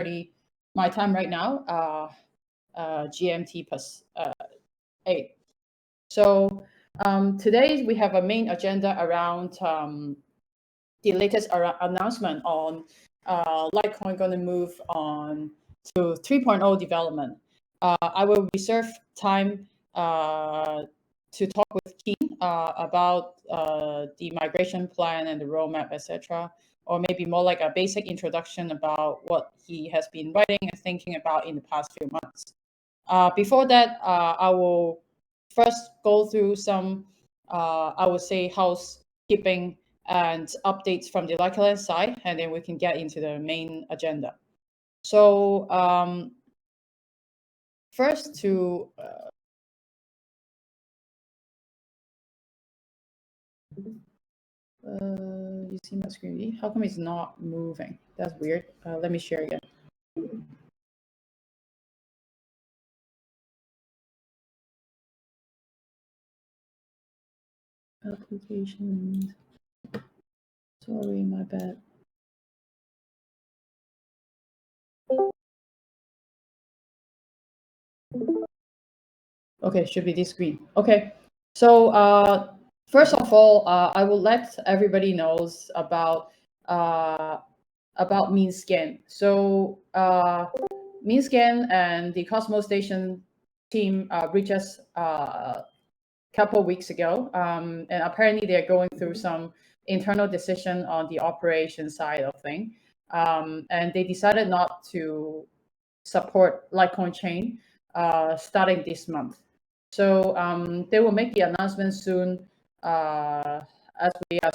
6:30 my time right now, GMT plus 8. So today we have a main agenda around the latest announcement on LikeCoin going to move on to 3.0 development. I will reserve time to talk with Keen about the migration plan and the roadmap, etc., or maybe more like a basic introduction about what he has been writing and thinking about in the past few months. Before that, I will first go through some, I would say, housekeeping and updates from the LikeCoin's side, and then we can get into the main agenda. So first to you see my screen? How come it's not moving? That's weird. Let me share again. Applications. Sorry, my bad. Okay, should be this screen. Okay, so first of all, I will let everybody knows about MeanScan. So MeanScan and the Cosmos Station team reached us a couple of weeks ago, and apparently they're going through some internal decision on the operation side of things, and they decided not to support LikeCoin chain starting this month. So they will make the announcement soon as we are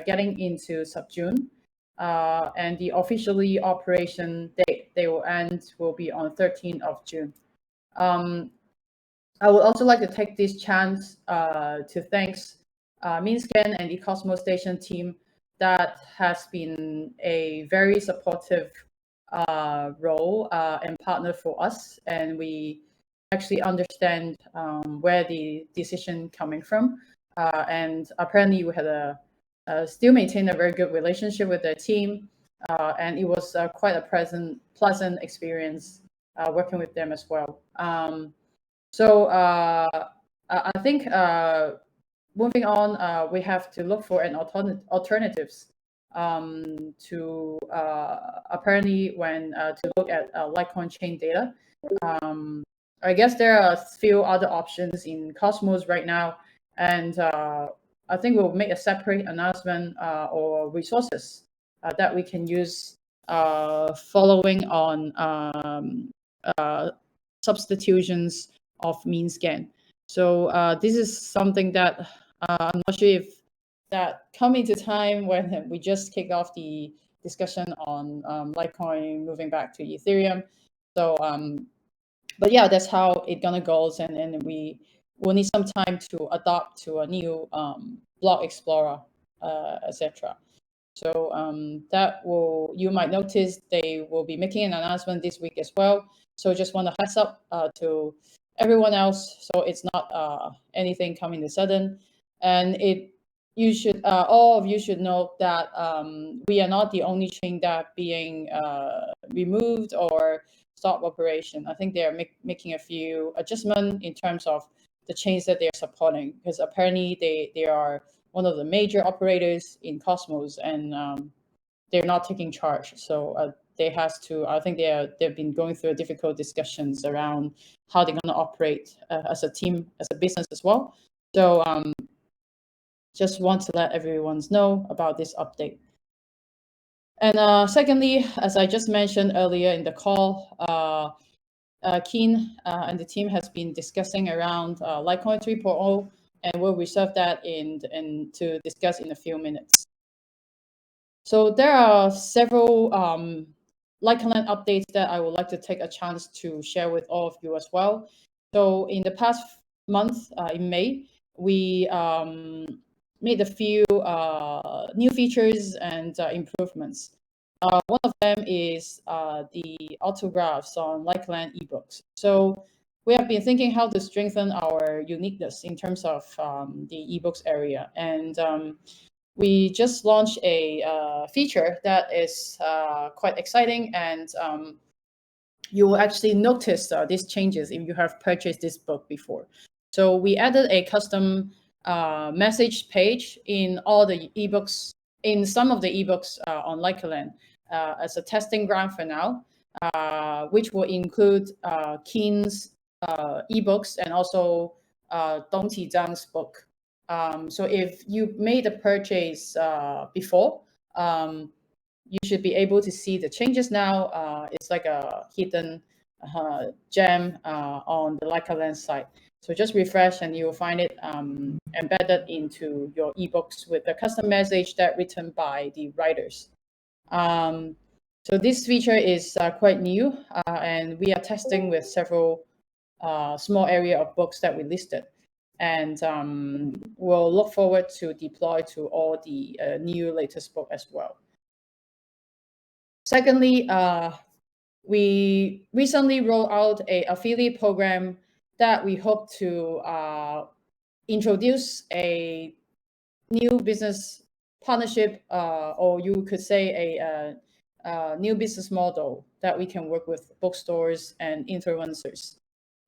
getting into sub-June. And the officially operation date they will end will be on 13th of June. I would also like to take this chance to thanks MeanScan and the Cosmos Station team that has been a very supportive role and partner for us, and we actually understand where the decision coming from, and apparently we had still maintain a very good relationship with the team, and it was quite a pleasant experience working with them as well. So I think moving on, we have to look for an alternatives to apparently when to look at LikeCoin chain data. I guess there are a few other options in Cosmos right now, and I think we'll make a separate announcement or resources that we can use following on substitutions of MeanScan. So this is something that I'm not sure if that come into time when we just kick off the discussion on LikeCoin moving back to Ethereum. So but yeah, that's how it gonna goes, and we will need some time to adapt to a new block explorer, etc. So that will, you might notice they will be making an announcement this week as well. So just want to heads up to everyone else, so it's not anything coming to sudden. And you should all of you should know that we are not the only chain that being removed or stop operation. I think they are making a few adjustments in terms of the chains that they are supporting, because apparently they are one of the major operators in Cosmos, and they're not taking charge. So they has to. I think they've been going through difficult discussions around how they're going to operate as a team, as a business as well. So just want to let everyone know about this update. And secondly, as I just mentioned earlier in the call, Keen and the team has been discussing around LikeCoin 3.0, and we'll reserve that in to discuss in a few minutes. So there are several LikeCoin updates that I would like to take a chance to share with all of you as well. So in the past month, in May, we made a few new features and improvements. One of them is the autographs on LikeCoin ebooks. So we have been thinking how to strengthen our uniqueness in terms of the ebooks area, and we just launched a feature that is quite exciting, and you will actually notice these changes if you have purchased this book before. So we added a custom message page in all the ebooks, in some of the ebooks on LikeCoin as a testing ground for now, which will include Keen's ebooks and also Dong Qizhang's book. So if you made a purchase before, you should be able to see the changes now. It's like a hidden gem on the LikeCoin site. So just refresh and you will find it embedded into your ebooks with a custom message that written by the writers. So this feature is quite new, and we are testing with several small area of books that we listed. And we'll look forward to deploy to all the new latest book as well. Secondly, we recently rolled out a affiliate program that we hope to introduce a new business partnership, or you could say a new business model that we can work with bookstores and influencers.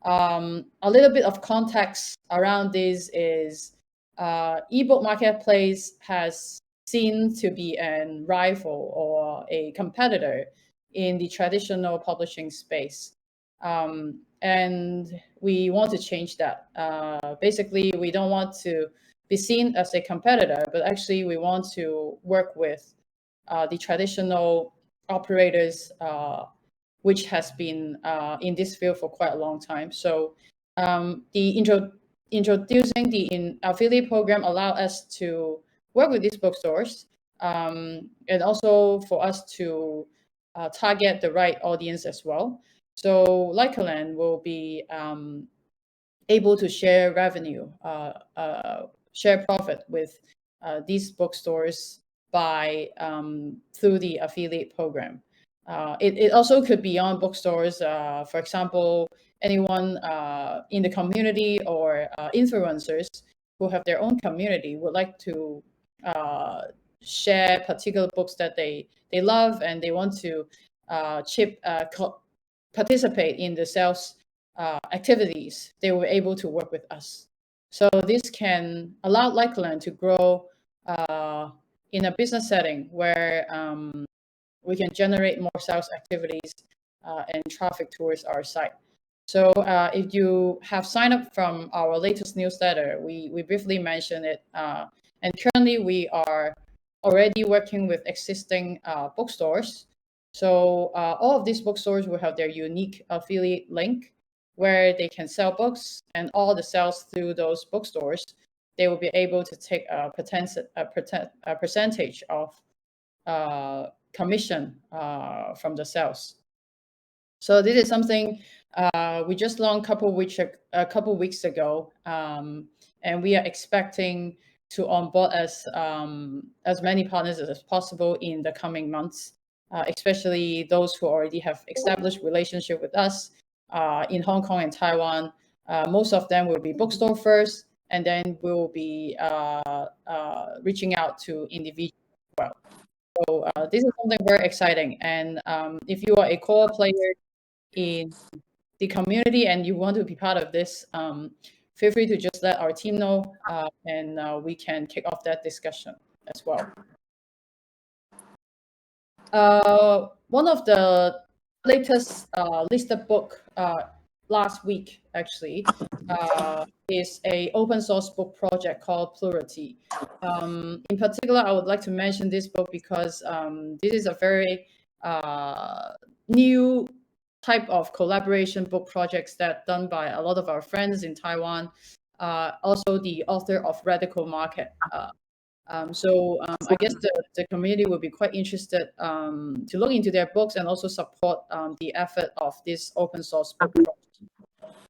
A little bit of context around this is ebook marketplace has seen to be a rival or a competitor in the traditional publishing space. And we want to change that. Basically, we don't want to be seen as a competitor, but actually we want to work with the traditional operators, which has been in this field for quite a long time. So introducing the affiliate program allow us to work with these bookstores, and also for us to target the right audience as well. So LikeCoin will be able to share revenue, share profit with these bookstores by through the affiliate program. It also could be on bookstores. For example, anyone in the community or influencers who have their own community would like to share particular books that they love and they want to participate in the sales activities. They were able to work with us. So this can allow LikeCoin to grow in a business setting where we can generate more sales activities and traffic towards our site. So if you have signed up from our latest newsletter, we briefly mentioned it. And currently we are already working with existing bookstores. So all of these bookstores will have their unique affiliate link where they can sell books, and all the sales through those bookstores, they will be able to take a percentage of commission from the sales. So this is something we just launched a couple weeks ago, and we are expecting to onboard as many partners as possible in the coming months, especially those who already have established relationship with us in Hong Kong and Taiwan. Most of them will be bookstore first, and then we'll be reaching out to individuals as well. So this is something very exciting. And if you are a core player in the community and you want to be part of this, feel free to just let our team know, and we can kick off that discussion as well. One of the latest listed book last week actually is a open source book project called Plurality. In particular, I would like to mention this book because this is a very new type of collaboration book projects that done by a lot of our friends in Taiwan. Also the author of Radical Market. I guess the community will be quite interested to look into their books and also support the effort of this open source book project.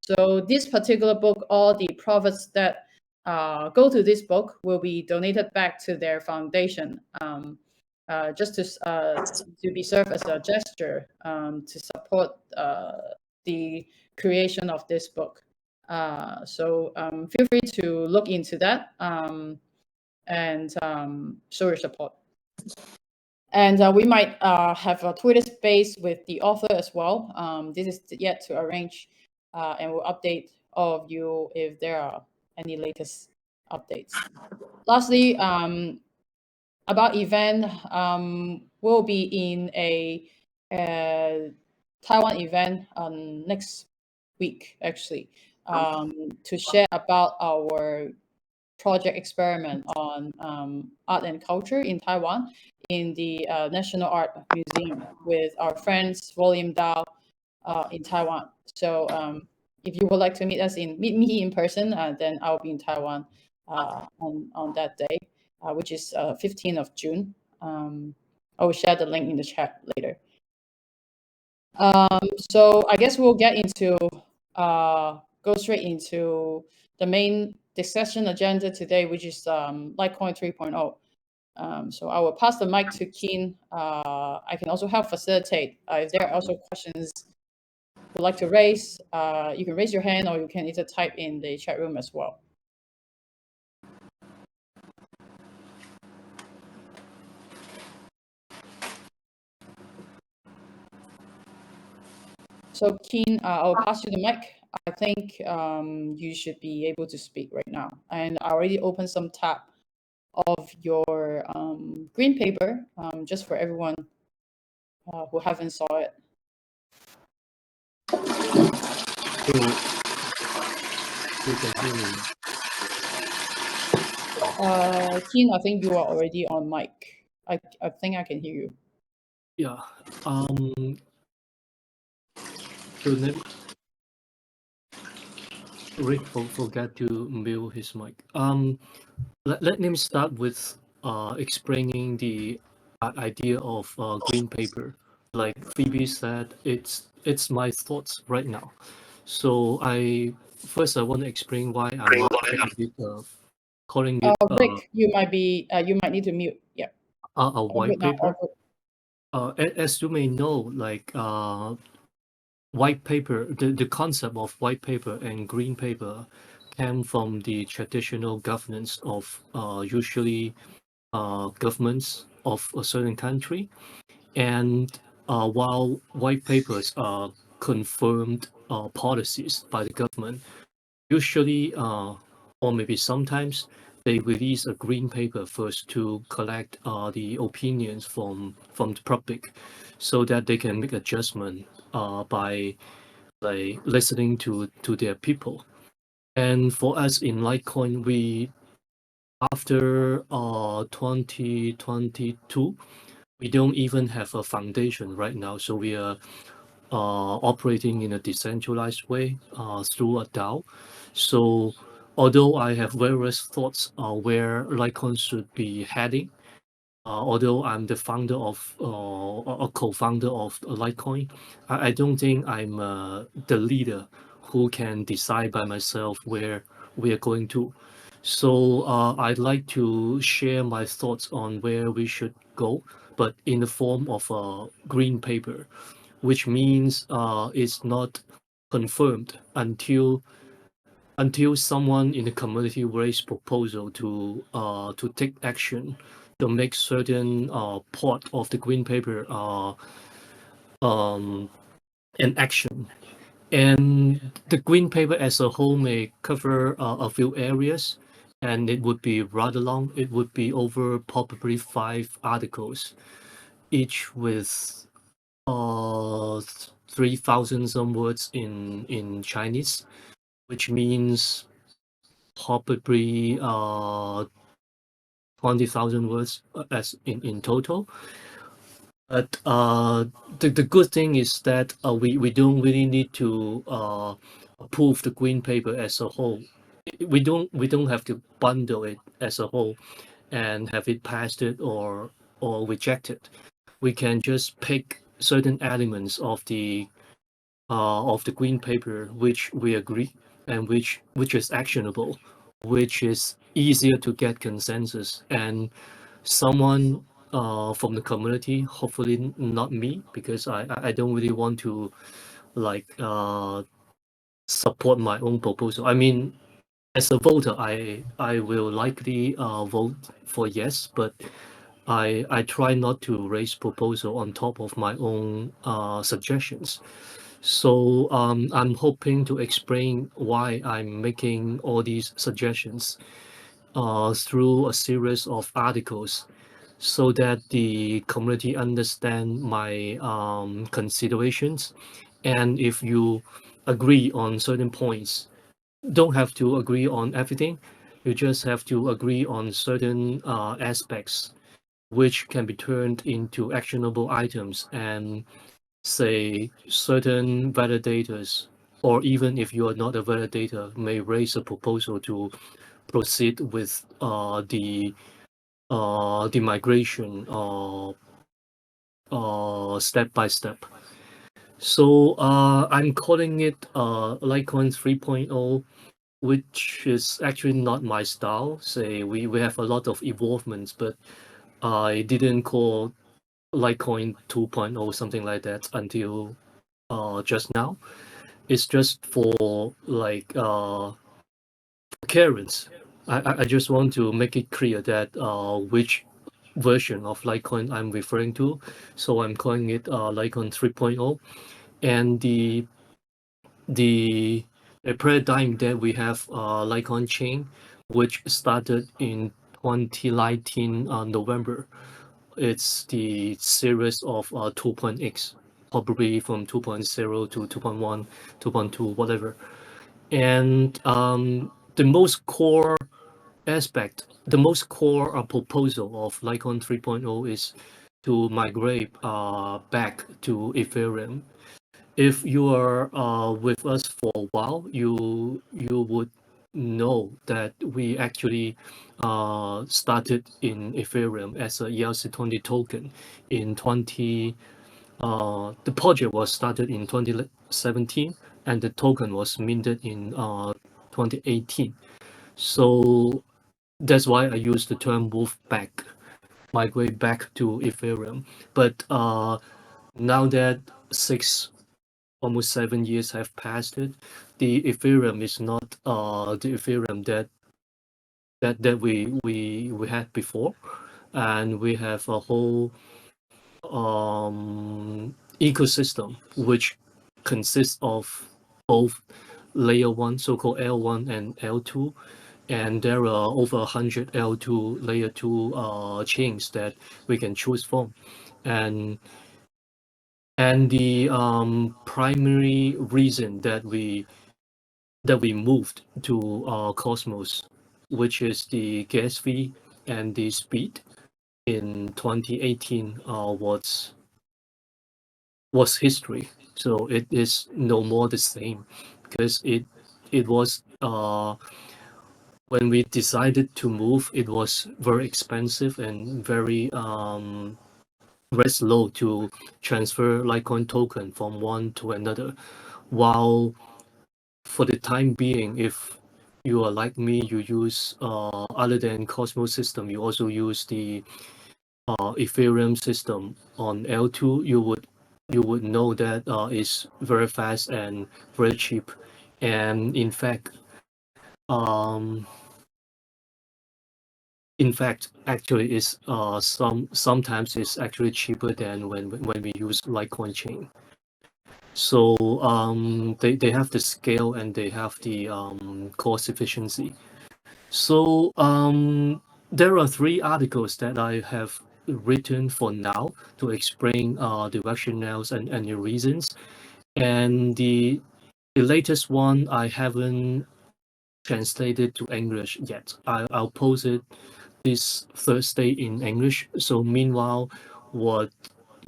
So this particular book, all the profits that go to this book will be donated back to their foundation, just to be served as a gesture to support the creation of this book. So feel free to look into that and show your support. And we might have a Twitter space with the author as well. This is yet to arrange, and we'll update all of you if there are any latest updates. Lastly, about event, we'll be in a Taiwan event next week, actually, to share about our project experiment on art and culture in Taiwan in the National Art Museum with our friends William Dao in Taiwan. So if you would like to meet me in person, then I'll be in Taiwan on that day, which is 15th of June. I will share the link in the chat later. So I guess we'll go straight into the main discussion agenda today, which is LikeCoin 3.0. So I will pass the mic to Keen. I can also help facilitate. If there are also questions you'd like to raise, you can raise your hand or you can either type in the chat room as well. So Keen, I'll pass you the mic. I think you should be able to speak right now. And I already opened some tab of your green paper, just for everyone who haven't saw it. You can hear me. Keen, I think you are already on mic. I think I can hear you. Yeah. So Rick forgot to mute his mic. Let me start with explaining the idea of green paper. Like Phoebe said, it's my thoughts right now. So I want to explain why I'm calling it Rick, you might need to mute. Yeah. a white paper. Good. As you may know, like white paper, the concept of white paper and green paper came from the traditional governance of usually governments of a certain country. And while white papers are confirmed policies by the government, usually or maybe sometimes they release a green paper first to collect the opinions from the public so that they can make adjustment by listening to their people. And for us in Litecoin, we after 2022, we don't even have a foundation right now. So we are operating in a decentralized way through a DAO. So although I have various thoughts where Litecoin should be heading, although I'm the founder of a co-founder of Litecoin, I don't think I'm the leader who can decide by myself where we are going to. So I'd like to share my thoughts on where we should go, but in the form of a green paper, which means it's not confirmed until someone in the community raise proposal to take action to make certain part of the green paper an action. And the green paper as a whole may cover a few areas, and it would be rather long. It would be over probably 5 articles, each with 3,000 some words in Chinese, which means probably 20,000 words as in total. But the good thing is that we don't really need to approve the green paper as a whole. We don't have to bundle it as a whole and have it passed it or rejected. We can just pick certain elements of the green paper which we agree and which is actionable, which is easier to get consensus, and someone from the community, hopefully not me, because I don't really want to like support my own proposal. I mean, as a voter, I will likely vote for yes, but I try not to raise proposal on top of my own suggestions. So I'm hoping to explain why I'm making all these suggestions through a series of articles so that the community understand my considerations. And if you agree on certain points, don't have to agree on everything. You just have to agree on certain aspects which can be turned into actionable items, and say certain validators, or even if you are not a validator, may raise a proposal to proceed with the migration step by step. So I'm calling it LikeCoin's 3.0, which is actually not my style. Say we have a lot of evolvements, but I didn't call LikeCoin 2.0 something like that until just now. It's just for like currents. I just want to make it clear that which version of LikeCoin I'm referring to. So I'm calling it LikeCoin 3.0. And the paradigm that we have LikeCoin chain, which started in 2019 November. It's the series of 2.x, probably from 2.0 to 2.1, 2.2, whatever. And the most core aspect, the most core proposal of LikeCoin 3.0 is to migrate back to Ethereum. If you are with us for a while, you would know that we actually started in Ethereum as a ERC20 token in 20. The project was started in 2017, and the token was minted in 2018. So that's why I use the term move back, migrate back to Ethereum. But now that almost 7 years have passed it, the Ethereum is not the Ethereum that we had before, and we have a whole ecosystem which consists of both layer one, so-called L1 and L2, and there are over 100 L2 layer 2 chains that we can choose from. And the primary reason that we moved to Cosmos, which is the gas fee and the speed in 2018, was history. So it is no more the same, because it was when we decided to move, it was very expensive and very slow to transfer Litecoin token from one to another. While for the time being, if you are like me, you use other than Cosmos system, you also use the Ethereum system on L2, you would know that it's very fast and very cheap. And um, in fact, actually, is sometimes it's actually cheaper than when we use Litecoin chain. So they have the scale and they have the cost efficiency. So there are 3 articles that I have written for now to explain the rationales and the reasons. And the latest one I haven't translated to English yet. I'll post it this Thursday in English. So meanwhile, what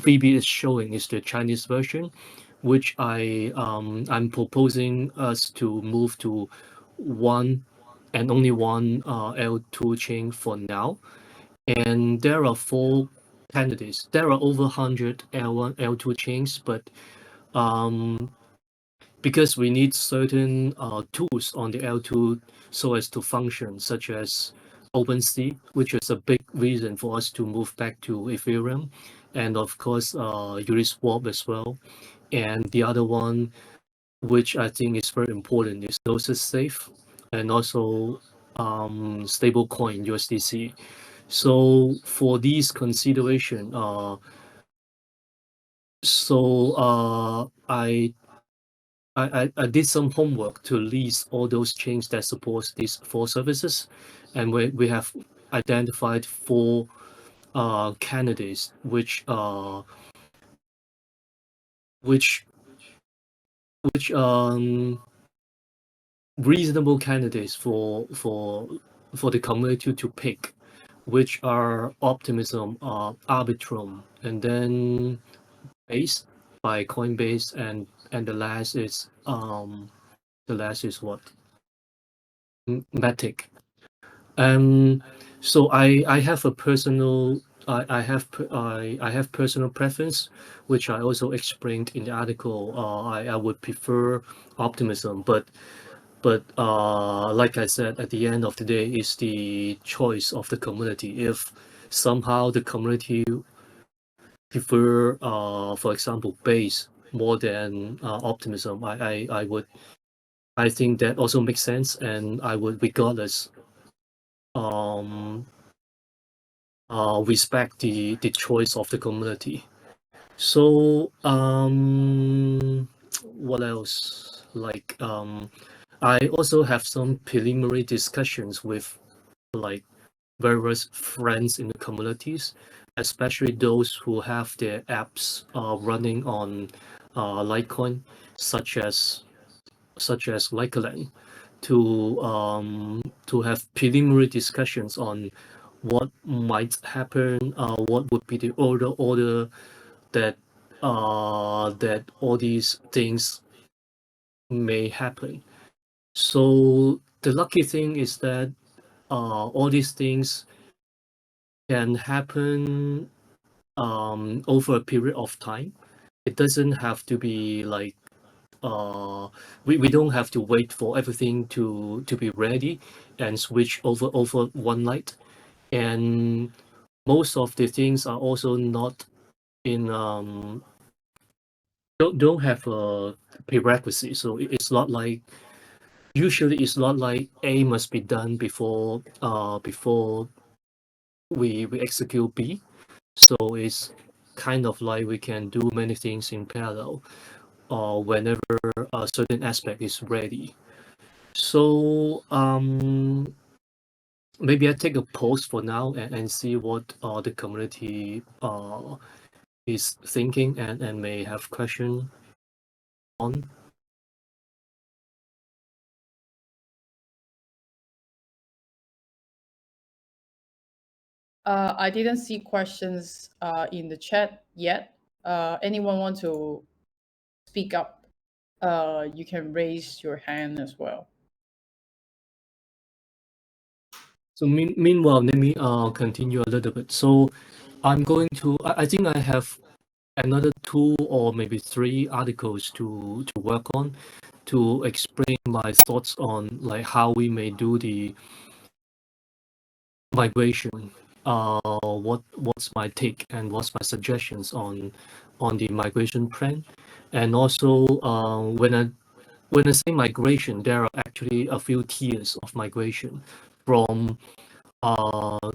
Phoebe is showing is the Chinese version, which I'm proposing us to move to one and only one L2 chain for now. And there are 4 candidates. There are over 100 L1, L2 chains, but because we need certain tools on the L2 so as to function, such as OpenSea, which is a big reason for us to move back to Ethereum, and of course Uniswap as well. And the other one, which I think is very important, is Gnosis Safe, and also stablecoin USDC. So for these consideration, I did some homework to list all those chains that supports these four services, and we have identified four candidates which which reasonable candidates for the community to pick, which are Optimism, Arbitrum, and then Base by Coinbase, and the last is what? Matic. So I have a personal I have personal preference, which I also explained in the article. I would prefer Optimism, but like I said, at the end of the day, it's the choice of the community. If somehow the community prefer, for example, Base more than Optimism, I think that also makes sense, and I would regardless um respect the choice of the community. So what else? I also have some preliminary discussions with like various friends in the communities, especially those who have their apps running on Litecoin, such as LikeCoin, to have preliminary discussions on what might happen, what would be the order that that all these things may happen. So the lucky thing is that all these things can happen over a period of time. It doesn't have to be like we don't have to wait for everything to be ready and switch over one night. And most of the things are also not in don't have a prerequisite. So it's not like usually it's not like A must be done before we execute B. So it's kind of like we can do many things in parallel whenever a certain aspect is ready. So maybe I take a pause for now and see what the community is thinking and may have question on. I didn't see questions in the chat yet. Anyone want to speak up? You can raise your hand as well. So meanwhile, let me continue a little bit. So I'm going to, I think I have another 2 or maybe 3 articles to work on to explain my thoughts on like how we may do the migration. What's my take and what's my suggestions on the migration plan, and also when I say migration, there are actually a few tiers of migration from uh,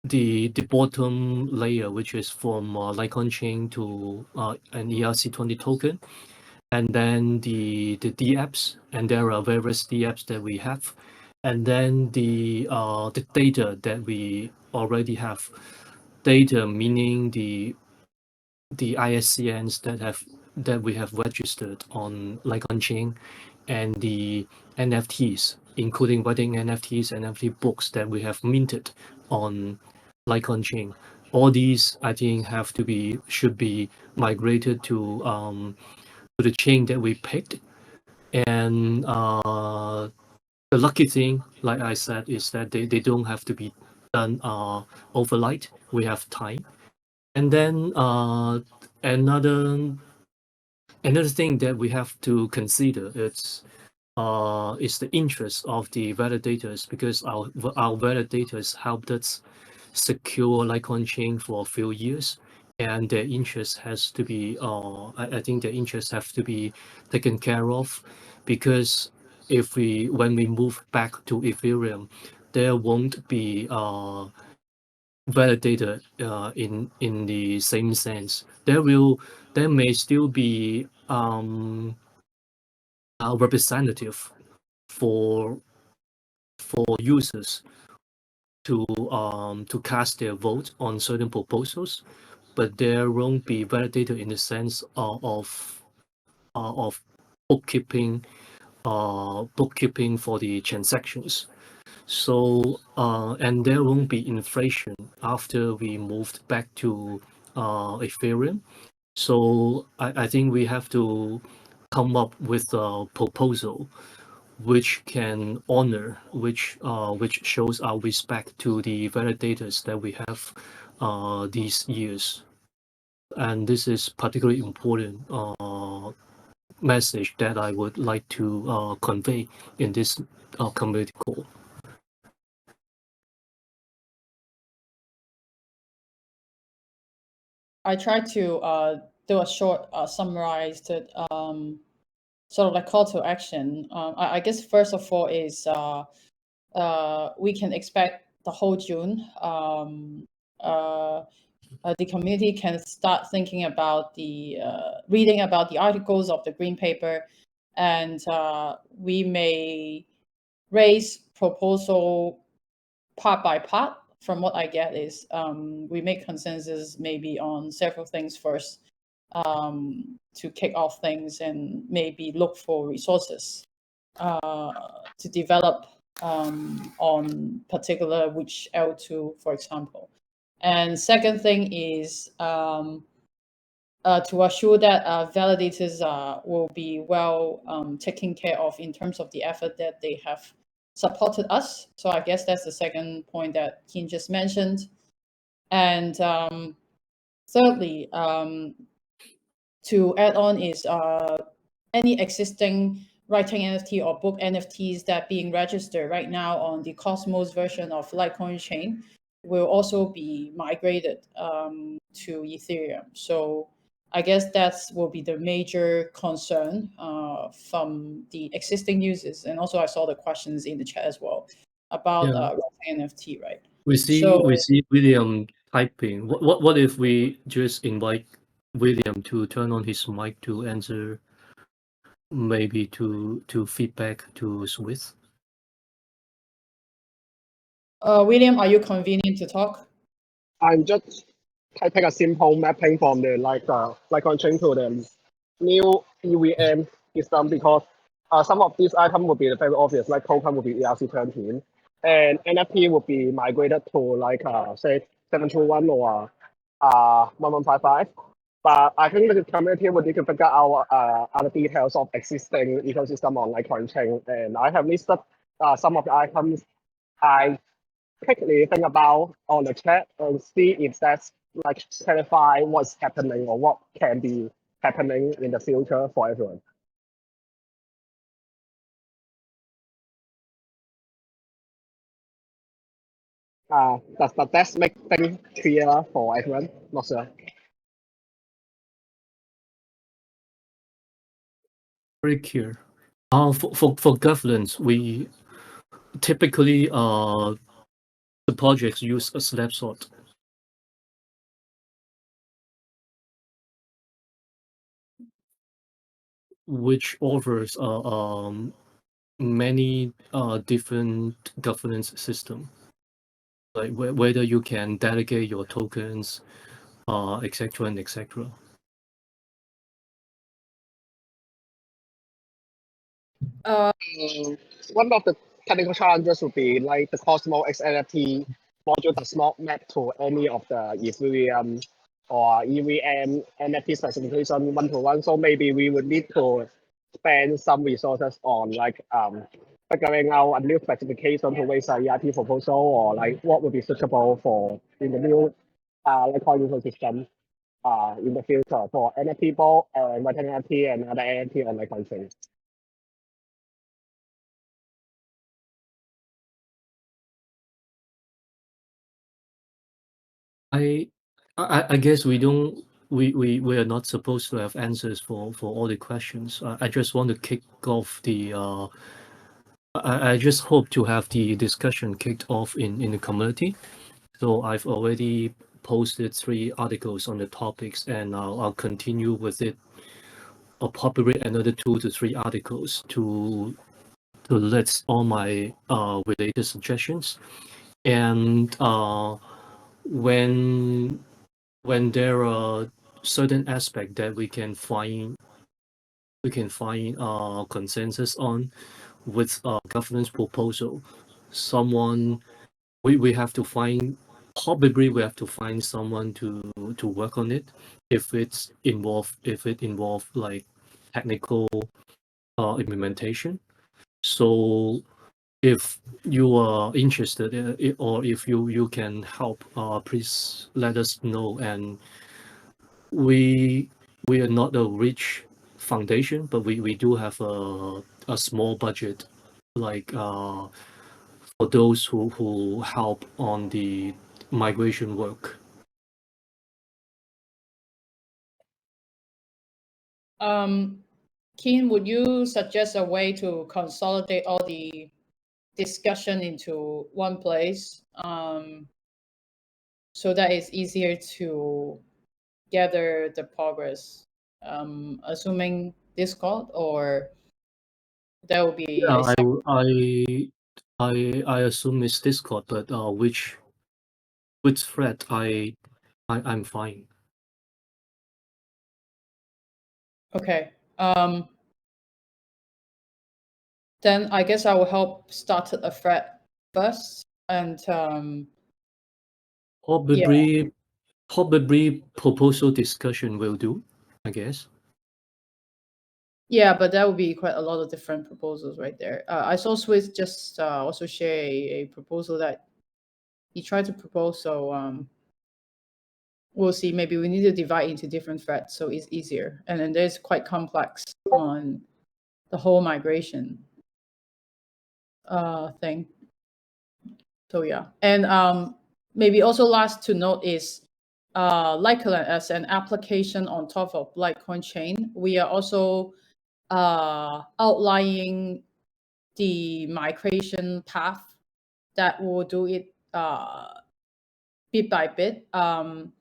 the bottom layer, which is from Litecoin chain to an ERC20 token, and then the dApps, and there are various dApps that we have, and then the data that we already have. Data meaning the ISCNs that we have registered on Litecoin chain, and the NFTs, including wedding NFTs, NFT books that we have minted on Litecoin chain. All these, I think, should be migrated to the chain that we picked. And the lucky thing, like I said, is that they don't have to be done overnight. We have time. And then another thing that we have to consider is the interest of the validators, because our validators helped us secure Litecoin chain for a few years, and their interest has to be I think their interests have to be taken care of, because when we move back to Ethereum, there won't be validated in the same sense. There may still be a representative for users to cast their vote on certain proposals, but there won't be validated in the sense of bookkeeping bookkeeping for the transactions. So and there won't be inflation after we moved back to Ethereum. So I think we have to come up with a proposal which can honor, which shows our respect to the validators that we have these years. And this is particularly important message that I would like to convey in this community call. I tried to do a short summarized sort of like call to action. I guess first of all is we can expect the whole June. The community can start thinking about the reading about the articles of the green paper, and we may raise proposal part by part. From what I get is we make consensus maybe on several things first to kick off things and maybe look for resources to develop on particular which L2, for example. And second thing is to assure that validators will be well taken care of in terms of the effort that they have supported us. So I guess that's the second point that Keen just mentioned. And thirdly, to add on is any existing writing NFT or book NFTs that being registered right now on the Cosmos version of LikeCoin chain will also be migrated to Ethereum. So I guess that will be the major concern from the existing users. And also I saw the questions in the chat as well about writing NFT, right? We see William typing. What if we just invite William to turn on his mic to answer, maybe to feedback to Swiss? William, are you convenient to talk? I'm just typing a simple mapping from the LikeCoin chain to the new EVM system because some of these items would be very obvious, like token would be ERC-20, and NFT would be migrated to like say 721 or 1155. But I think the community would need to figure out other details of existing ecosystem on LikeCoin chain, and I have listed some of the items I quickly think about on the chat and see if that's like clarify what's happening or what can be happening in the future for everyone. Does that make things clear for everyone? Not sure. Very clear. For governance, we typically the projects use a snapshot, which offers many different governance system, like whether you can delegate your tokens, etc. and etc. One of the technical challenges would be like the Cosmos X NFT module does not map to any of the Ethereum or EVM NFT specification one-to-one. So maybe we would need to spend some resources on like figuring out a new specification to raise a EIP proposal or like what would be suitable for in the new like ecosystem in the future for NFT ball and writing NFT and other NFT on like things. I guess we are not supposed to have answers for all the questions. I just want to kick off the I just hope to have the discussion kicked off in the community. So I've already posted 3 articles on the topics, and I'll continue with it. I'll probably another 2 to 3 articles to list all my related suggestions. And when there are certain aspects that we can find consensus on with governance proposal, we have to find someone to work on it if it involve like technical implementation. So if you are interested or if you can help, please let us know. And we are not a rich foundation, but we do have a small budget, like for those who help on the migration work. Keen, would you suggest a way to consolidate all the discussion into one place, so that it's easier to gather the progress? Assuming Discord, or that would be Yeah, I assume it's Discord, but which thread I'm fine. Okay. Then I guess I will help start a thread first, and Probably proposal discussion will do, I guess. yeah, but that would be quite a lot of different proposals right there. I saw Swiss just also share a proposal that he tried to propose. So we'll see. Maybe we need to divide into different threads so it's easier. And then there's quite complex on the whole migration thing. So yeah, and maybe also last to note is LikeCoin as an application on top of LikeCoin chain. We are also outlining the migration path that will do it bit by bit. But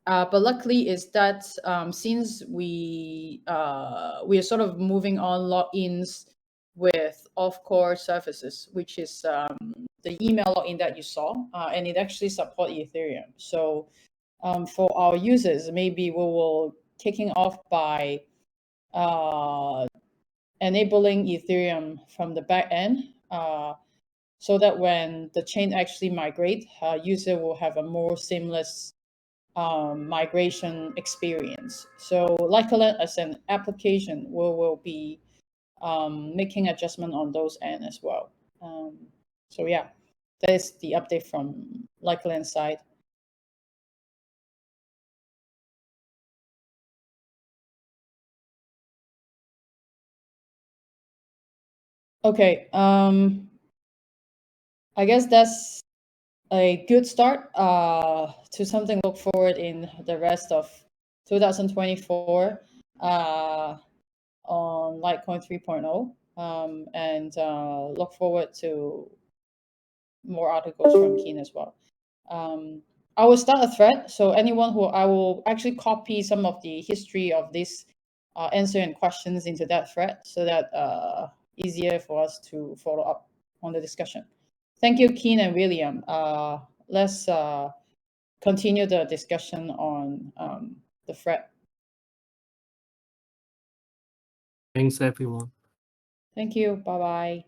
luckily is that since we are sort of moving on logins with off-core services, which is the email login that you saw, and it actually support Ethereum. So for our users, maybe we will kicking off by enabling Ethereum from the back end, so that when the chain actually migrate, user will have a more seamless migration experience. So LikeCoin as an application will be making adjustment on those end as well. So yeah, that is the update from LikeCoin side. Okay, I guess that's a good start to something to look forward in the rest of 2024 on LikeCoin 3.0, and look forward to more articles from Keen as well. I will start a thread, so anyone who I will actually copy some of the history of this answer and questions into that thread, so that easier for us to follow up on the discussion. Thank you, Keen and William. Let's continue the discussion on the thread. Thanks, everyone. Thank you. Bye bye.